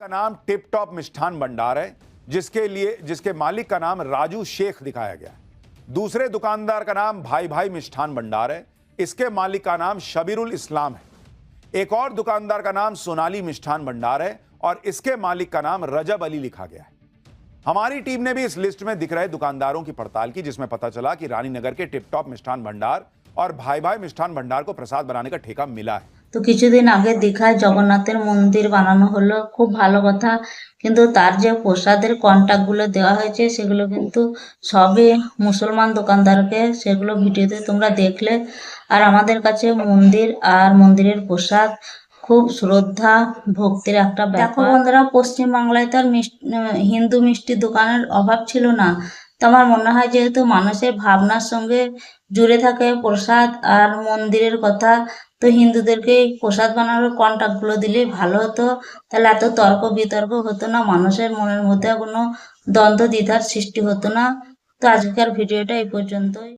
का नाम tip top Mishthan Bhandar है, जिसके मालिक का नाम राजू शेख दिखाया गया है। दूसरे दुकानदार का नाम भाई भाई मिष्ठान भंडार है, इसके मालिक का नाम शबीरुल इस्लाम है। एक और दुकानदार का नाम सोनाली मिष्ठान भंडार है और इसके मालिक का नाम रजब अली लिखा गया है। हमारी टीम ने भी इस लिस्ट में दिख रहे दुकानदारों की पड़ताल की, जिसमें पता चला कि रानीनगर के टिप टॉप मिष्ठान भंडार और भाई भाई मिष्ठान भंडार को प्रसाद बनाने का ठेका मिला है। তো কিছুদিন আগে দীঘায় জগন্নাথের মন্দির বানানো হলো, খুব ভালো কথা। কিন্তু তার যে প্রসাদের কন্টাক্টগুলো দেওয়া হয়েছে সেগুলো কিন্তু সবই মুসলমান দোকানদারকে, সেগুলো ভিডিওতে তোমরা দেখলে। আর আমাদের কাছে মন্দির আর মন্দিরের প্রসাদ খুব শ্রদ্ধা ভক্তির একটা ব্যাপার। দেখো বন্ধুরা, পশ্চিমবাংলায় তো আর হিন্দু মিষ্টির দোকানের অভাব ছিল না। তো আমার মনে হয় যেহেতু মানুষের ভাবনার সঙ্গে জুড়ে থাকে প্রসাদ আর মন্দিরের কথা, তো হিন্দুদেরকে এই প্রসাদ বানানোর কন্টাক্টগুলো দিলে ভালো হতো। তাহলে এত তর্ক বিতর্ক হতো না, মানুষের মনের মধ্যে কোনো দ্বন্দ্ব দ্বিধার সৃষ্টি হতো না। তো আজকের ভিডিওটা এই পর্যন্তই।